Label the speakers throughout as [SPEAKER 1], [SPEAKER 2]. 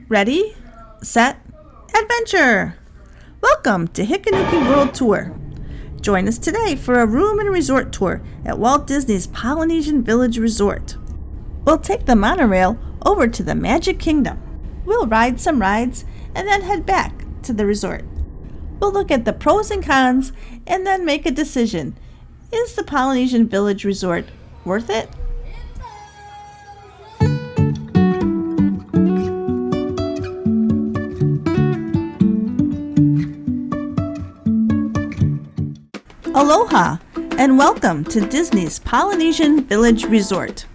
[SPEAKER 1] Ready, set, adventure! Welcome to Hikanuki World Tour. Join us today for a room and resort tour at Walt Disney's Polynesian Village Resort. We'll take the monorail over to the Magic Kingdom. We'll ride some rides and then head back to the resort. We'll look at the pros and cons and then make a decision. Is the Polynesian Village Resort worth it? Aloha and welcome to Disney's Polynesian Village Resort.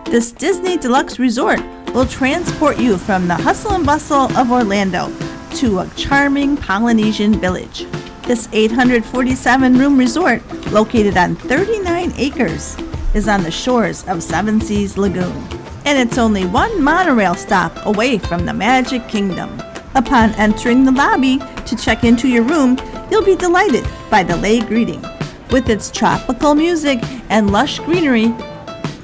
[SPEAKER 1] This Disney Deluxe Resort will transport you from the hustle and bustle of Orlando to a charming Polynesian village. This 847-room resort, located on 39 acres, is on the shores of Seven Seas Lagoon, and it's only one monorail stop away from the Magic Kingdom. Upon entering the lobby to check into your room, you'll be delighted by the lei greeting. With its tropical music and lush greenery,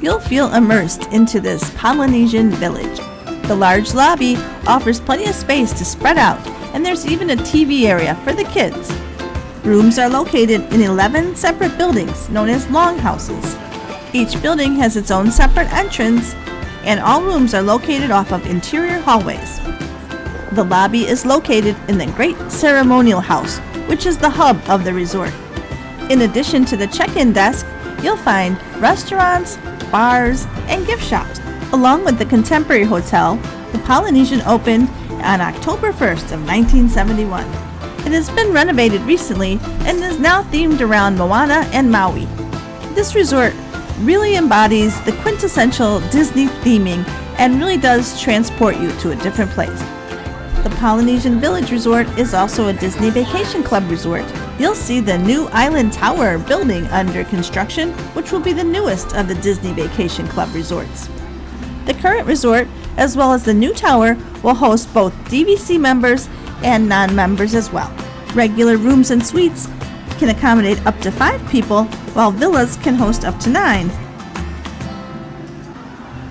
[SPEAKER 1] you'll feel immersed into this Polynesian village. The large lobby offers plenty of space to spread out, and there's even a TV area for the kids. Rooms are located in 11 separate buildings known as longhouses. Each building has its own separate entrance, and all rooms are located off of interior hallways. The lobby is located in the Great Ceremonial House, which is the hub of the resort. In addition to the check-in desk, you'll find restaurants, bars, and gift shops. Along with the Contemporary Hotel, the Polynesian opened on October 1st of 1971. It has been renovated recently and is now themed around Moana and Maui. This resort really embodies the quintessential Disney theming and really does transport you to a different place. The Polynesian Village Resort is also a Disney Vacation Club resort. You'll see the new Island Tower building under construction, which will be the newest of the Disney Vacation Club resorts. The current resort, as well as the new tower, will host both DVC members and non-members as well. Regular rooms and suites can accommodate up to 5 people, while villas can host up to 9.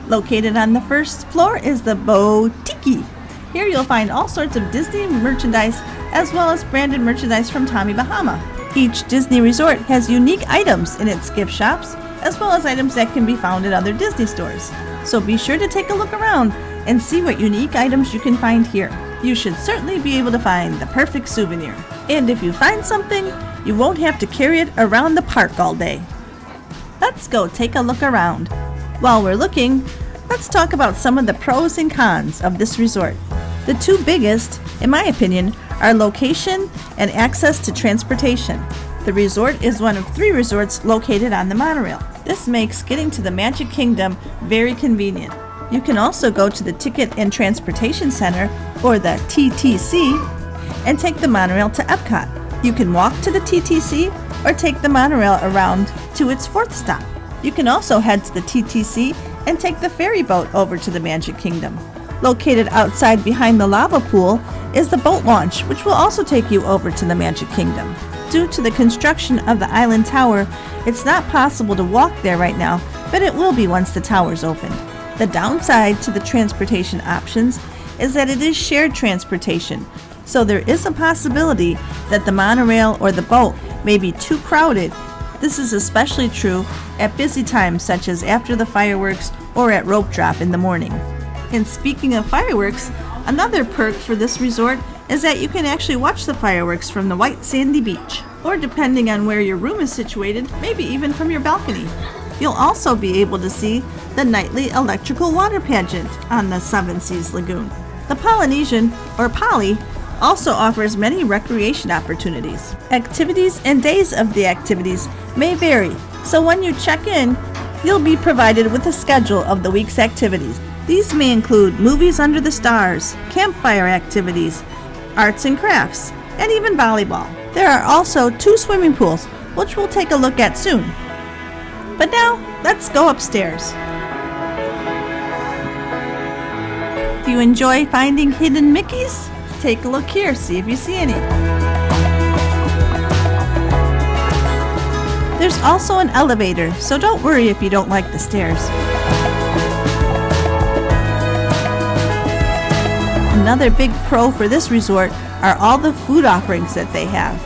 [SPEAKER 1] Located on the first floor is the Boutique. Here you'll find all sorts of Disney merchandise as well as branded merchandise from Tommy Bahama. Each Disney resort has unique items in its gift shops as well as items that can be found at other Disney stores. So be sure to take a look around and see what unique items you can find here. You should certainly be able to find the perfect souvenir. And if you find something, you won't have to carry it around the park all day. Let's go take a look around. While we're looking, let's talk about some of the pros and cons of this resort. The two biggest, in my opinion, are location and access to transportation. The resort is one of 3 resorts located on the monorail. This makes getting to the Magic Kingdom very convenient. You can also go to the Ticket and Transportation Center, or the TTC, and take the monorail to Epcot. You can walk to the TTC or take the monorail around to its 4th stop. You can also head to the TTC and take the ferry boat over to the Magic Kingdom. Located outside behind the lava pool is the boat launch, which will also take you over to the Magic Kingdom. Due to the construction of the Island Tower, it's not possible to walk there right now, but it will be once the tower's opened. The downside to the transportation options is that it is shared transportation, so there is a possibility that the monorail or the boat may be too crowded. This is especially true at busy times such as after the fireworks or at rope drop in the morning. And speaking of fireworks, another perk for this resort is that you can actually watch the fireworks from the white sandy beach, or depending on where your room is situated, maybe even from your balcony. You'll also be able to see the nightly electrical water pageant on the Seven Seas Lagoon. The Polynesian, or Poly, also offers many recreation opportunities. Activities and days of the activities may vary, so when you check in, you'll be provided with a schedule of the week's activities. These may include movies under the stars, campfire activities, arts and crafts, and even volleyball. There are also 2 swimming pools, which we'll take a look at soon. But now, let's go upstairs. Do you enjoy finding hidden Mickeys? Take a look here, see if you see any. There's also an elevator, so don't worry if you don't like the stairs. Another big pro for this resort are all the food offerings that they have.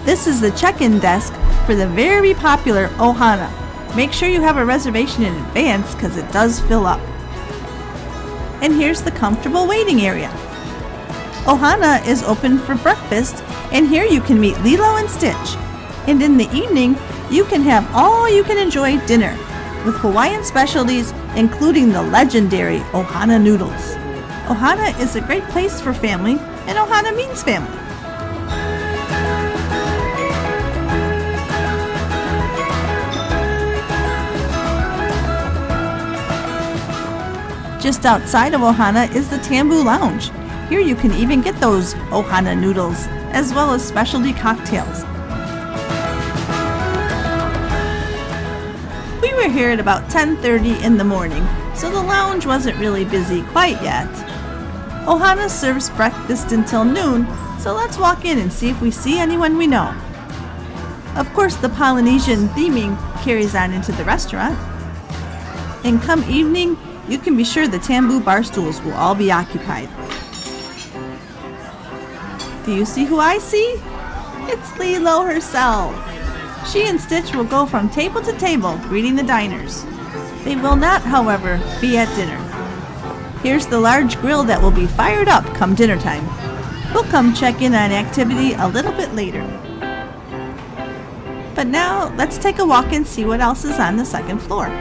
[SPEAKER 1] This is the check-in desk for the very popular Ohana. Make sure you have a reservation in advance because it does fill up. And here's the comfortable waiting area. Ohana is open for breakfast, and here you can meet Lilo and Stitch. And in the evening, you can have all-you-can-enjoy dinner with Hawaiian specialties, including the legendary Ohana noodles. Ohana is a great place for family, and Ohana means family. Just outside of Ohana is the Tambu Lounge. Here you can even get those Ohana noodles, as well as specialty cocktails. We were here at about 10:30 in the morning, so the lounge wasn't really busy quite yet. Ohana serves breakfast until noon, so let's walk in and see if we see anyone we know. Of course, the Polynesian theming carries on into the restaurant. And come evening, you can be sure the Tambu bar stools will all be occupied. Do you see who I see? It's Lilo herself. She and Stitch will go from table to table greeting the diners. They will not, however, be at dinner. Here's the large grill that will be fired up come dinner time. We'll come check in on activity a little bit later. But now, let's take a walk and see what else is on the second floor.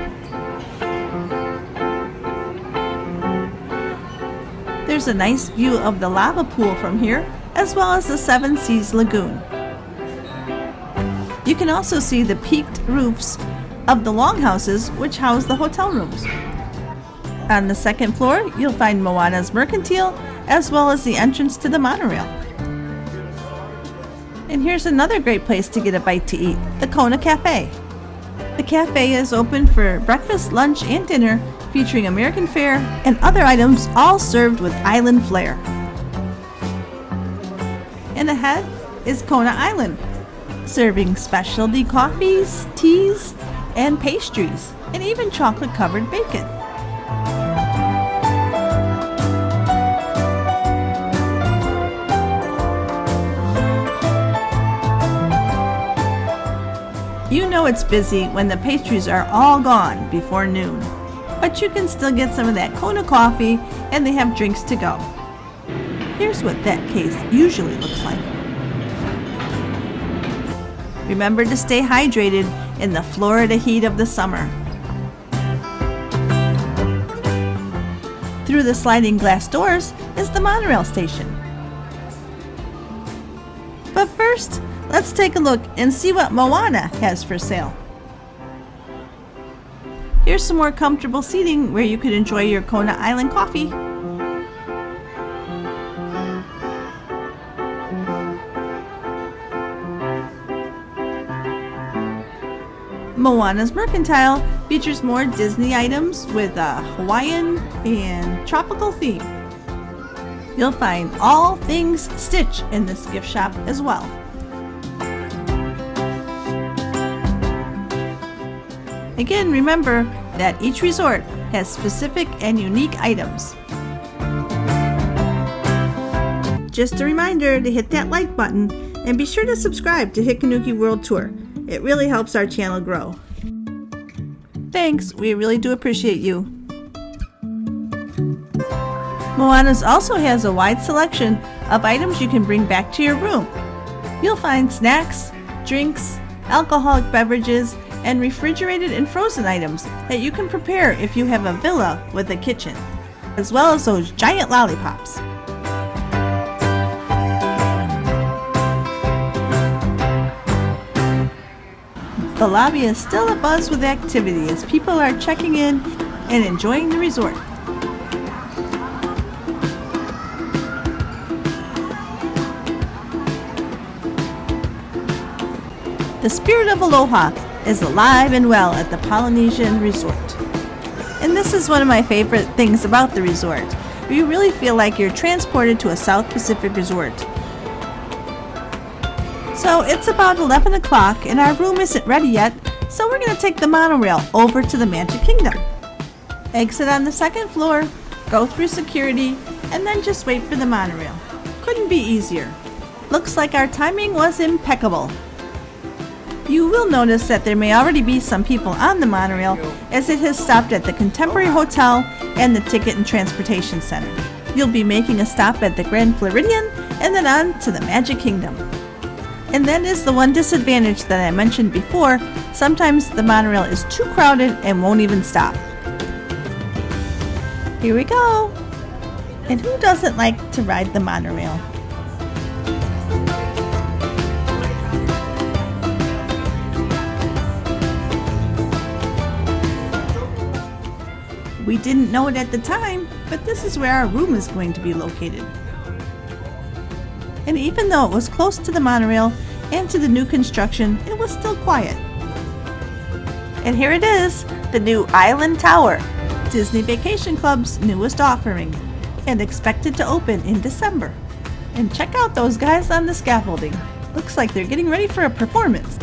[SPEAKER 1] There's a nice view of the lava pool from here, as well as the Seven Seas Lagoon. You can also see the peaked roofs of the longhouses, which house the hotel rooms. On the second floor, you'll find Moana's Mercantile, as well as the entrance to the monorail. And here's another great place to get a bite to eat, the Kona Cafe. The cafe is open for breakfast, lunch, and dinner, featuring American fare and other items, all served with island flair. And ahead is Kona Island, serving specialty coffees, teas, and pastries, and even chocolate-covered bacon. You know it's busy when the pastries are all gone before noon, but you can still get some of that Kona coffee, and they have drinks to go. Here's what that case usually looks like. Remember to stay hydrated in the Florida heat of the summer. Through the sliding glass doors is the monorail station. But first, let's take a look and see what Moana has for sale. Here's some more comfortable seating where you could enjoy your Kona Island coffee. Moana's Mercantile features more Disney items with a Hawaiian and tropical theme. You'll find all things Stitch in this gift shop as well. Again, remember that each resort has specific and unique items. Just a reminder to hit that like button and be sure to subscribe to Hikanuki World Tour. It really helps our channel grow. Thanks, we really do appreciate you. Moana's also has a wide selection of items you can bring back to your room. You'll find snacks, drinks, alcoholic beverages, and refrigerated and frozen items that you can prepare if you have a villa with a kitchen, as well as those giant lollipops. The lobby is still abuzz with activity as people are checking in and enjoying the resort. The spirit of aloha is alive and well at the Polynesian resort. And this is one of my favorite things about the resort. You really feel like you're transported to a South Pacific resort. So it's about 11 o'clock and our room isn't ready yet, so we're going to take the monorail over to the Magic Kingdom. Exit on the second floor, go through security, and then just wait for the monorail. Couldn't be easier. Looks like our timing was impeccable. You will notice that there may already be some people on the monorail as it has stopped at the Contemporary Hotel and the Ticket and Transportation Center. You'll be making a stop at the Grand Floridian and then on to the Magic Kingdom. And that is the one disadvantage that I mentioned before. Sometimes the monorail is too crowded and won't even stop. Here we go! And who doesn't like to ride the monorail? We didn't know it at the time, but this is where our room is going to be located. And even though it was close to the monorail and to the new construction, it was still quiet. And here it is, the new Island Tower, Disney Vacation Club's newest offering, and expected to open in December. And check out those guys on the scaffolding. Looks like they're getting ready for a performance.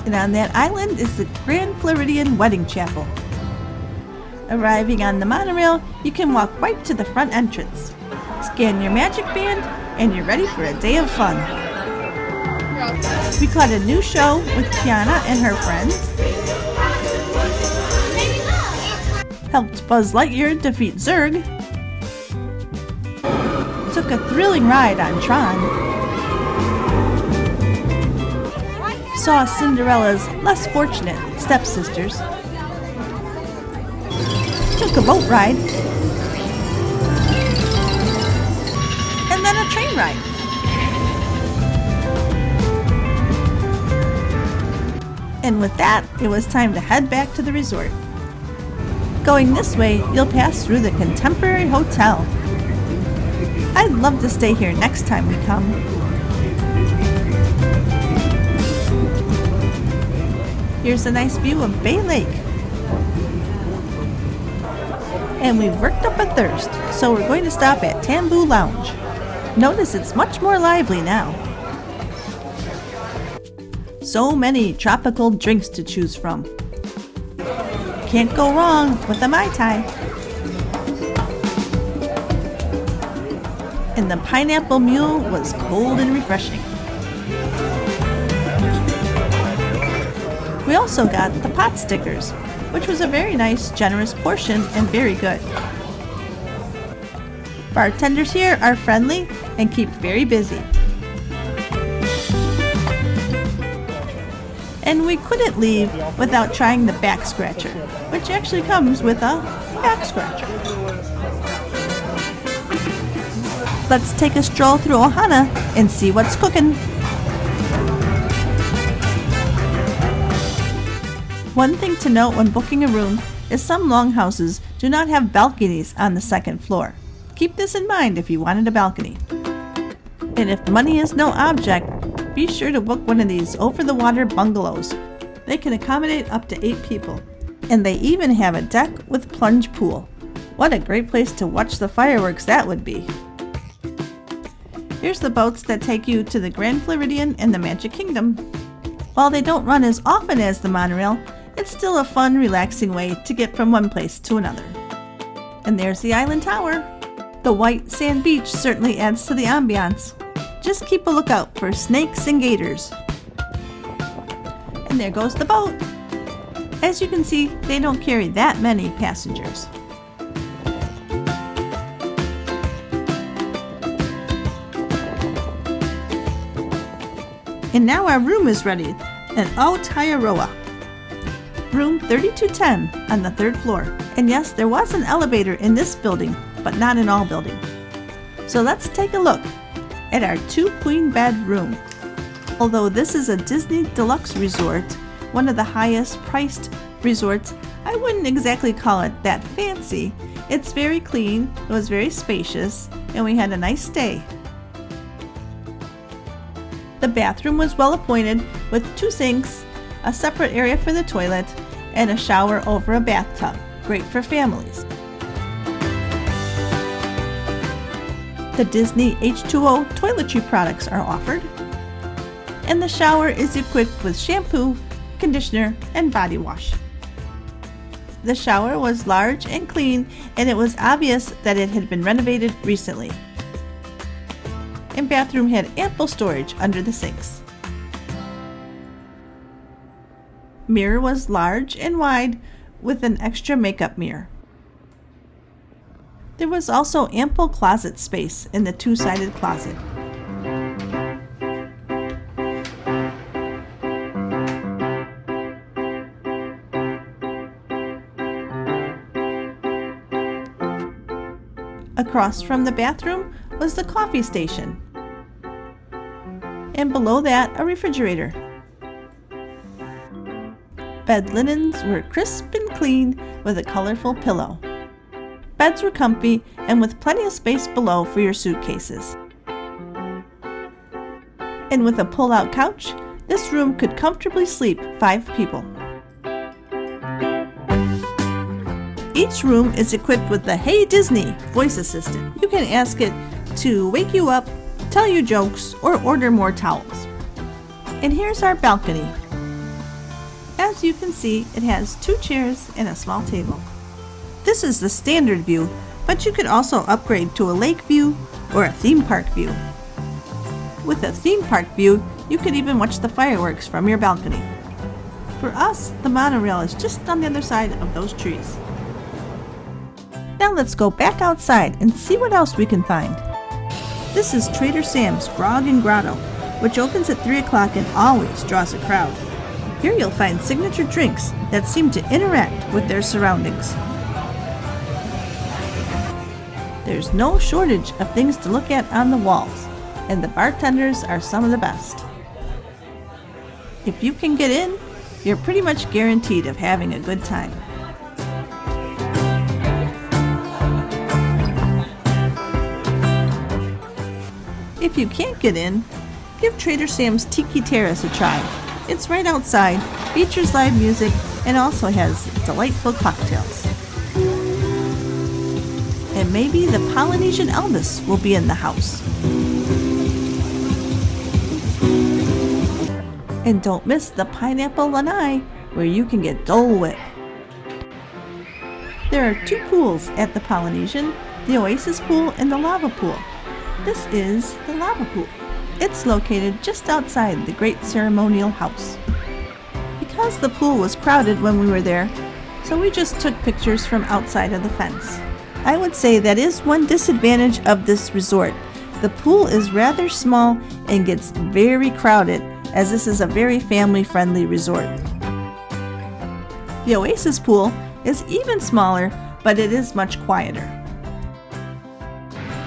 [SPEAKER 1] And on that island is the Grand Floridian Wedding Chapel. Arriving on the monorail, you can walk right to the front entrance. Scan your magic band, and you're ready for a day of fun. We caught a new show with Tiana and her friends. Helped Buzz Lightyear defeat Zurg. Took a thrilling ride on Tron. Saw Cinderella's less fortunate stepsisters. Took a boat ride. And then a train ride. And with that, it was time to head back to the resort. Going this way, you'll pass through the Contemporary Hotel. I'd love to stay here next time we come. Here's a nice view of Bay Lake. And we've worked up a thirst, so we're going to stop at Tambu Lounge. Notice it's much more lively now. So many tropical drinks to choose from. Can't go wrong with a Mai Tai. And the pineapple mule was cold and refreshing. We also got the pot stickers, which was a very nice, generous portion and very good. Bartenders here are friendly and keep very busy. And we couldn't leave without trying the back scratcher, which actually comes with a back scratcher. Let's take a stroll through Ohana and see what's cooking. One thing to note when booking a room is some longhouses do not have balconies on the second floor. Keep this in mind if you wanted a balcony. And if money is no object, be sure to book one of these over-the-water bungalows. They can accommodate up to 8 people. And they even have a deck with plunge pool. What a great place to watch the fireworks that would be. Here's the boats that take you to the Grand Floridian and the Magic Kingdom. While they don't run as often as the monorail, it's still a fun, relaxing way to get from one place to another. And there's the Island Tower. The white sand beach certainly adds to the ambiance. Just keep a lookout for snakes and gators. And there goes the boat. As you can see, they don't carry that many passengers. And now our room is ready at Aotearoa. Room 3210 on the 3rd floor. And yes, there was an elevator in this building, but not in all buildings. So let's take a look at our 2-queen bed room. Although this is a Disney Deluxe resort, one of the highest priced resorts, I wouldn't exactly call it that fancy. It's very clean, it was very spacious, and we had a nice stay. The bathroom was well appointed with 2 sinks, a separate area for the toilet, and a shower over a bathtub. Great for families. The Disney H2O toiletry products are offered. And the shower is equipped with shampoo, conditioner, and body wash. The shower was large and clean, and it was obvious that it had been renovated recently. And bathroom had ample storage under the sinks. Mirror was large and wide with an extra makeup mirror. There was also ample closet space in the two-sided closet. Across from the bathroom was the coffee station, and below that a refrigerator. Bed linens were crisp and clean with a colorful pillow. Beds were comfy and with plenty of space below for your suitcases. And with a pull-out couch, this room could comfortably sleep 5 people. Each room is equipped with the Hey Disney voice assistant. You can ask it to wake you up, tell you jokes, or order more towels. And here's our balcony. As you can see, it has 2 chairs and a small table. This is the standard view, but you could also upgrade to a lake view or a theme park view. With a theme park view, you could even watch the fireworks from your balcony. For us, the monorail is just on the other side of those trees. Now let's go back outside and see what else we can find. This is Trader Sam's Grog and Grotto, which opens at 3 o'clock and always draws a crowd. Here you'll find signature drinks that seem to interact with their surroundings. There's no shortage of things to look at on the walls, and the bartenders are some of the best. If you can get in, you're pretty much guaranteed of having a good time. If you can't get in, give Trader Sam's Tiki Terrace a try. It's right outside, features live music, and also has delightful cocktails. And maybe the Polynesian Elvis will be in the house. And don't miss the Pineapple Lanai, where you can get Dole Whip. There are 2 pools at the Polynesian, the Oasis Pool and the Lava Pool. This is the Lava Pool. It's located just outside the Great Ceremonial House. Because the pool was crowded when we were there, so we just took pictures from outside of the fence. I would say that is one disadvantage of this resort. The pool is rather small and gets very crowded, as this is a very family-friendly resort. The Oasis Pool is even smaller, but it is much quieter.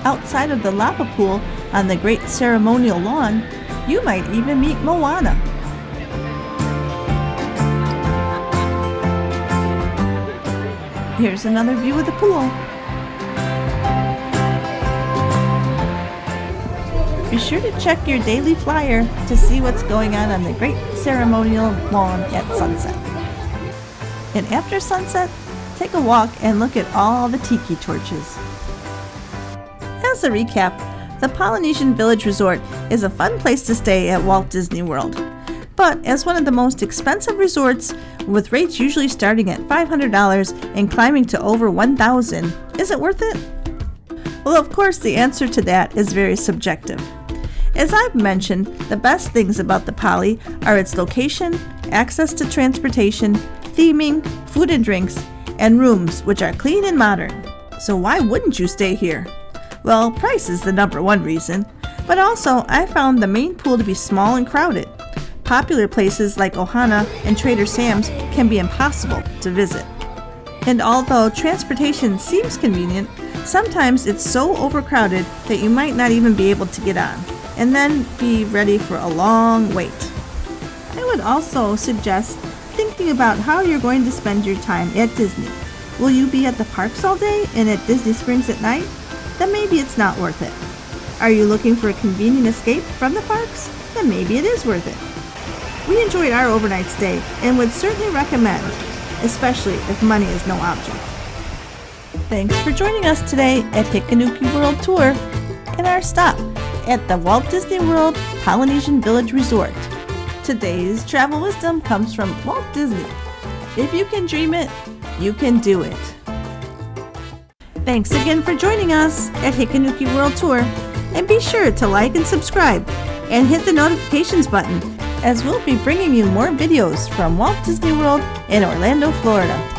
[SPEAKER 1] Outside of the Lava Pool, on the Great Ceremonial Lawn, you might even meet Moana. Here's another view of the pool. Be sure to check your daily flyer to see what's going on the Great Ceremonial Lawn at sunset. And after sunset, take a walk and look at all the tiki torches. As a recap, the Polynesian Village Resort is a fun place to stay at Walt Disney World. But as one of the most expensive resorts, with rates usually starting at $500 and climbing to over $1,000, is it worth it? Well, of course, the answer to that is very subjective. As I've mentioned, the best things about the Poly are its location, access to transportation, theming, food and drinks, and rooms which are clean and modern. So why wouldn't you stay here? Well, price is the #1 reason, but also I found the main pool to be small and crowded. Popular places like Ohana and Trader Sam's can be impossible to visit. And although transportation seems convenient, sometimes it's so overcrowded that you might not even be able to get on, and then be ready for a long wait. I would also suggest thinking about how you're going to spend your time at Disney. Will you be at the parks all day and at Disney Springs at night? Then maybe it's not worth it. Are you looking for a convenient escape from the parks? Then maybe it is worth it. We enjoyed our overnight stay and would certainly recommend, especially if money is no object. Thanks for joining us today at Hikanuki World Tour and our stop at the Walt Disney World Polynesian Village Resort. Today's travel wisdom comes from Walt Disney. If you can dream it, you can do it. Thanks again for joining us at Hikanuki World Tour, and be sure to like and subscribe and hit the notifications button, as we'll be bringing you more videos from Walt Disney World in Orlando, Florida.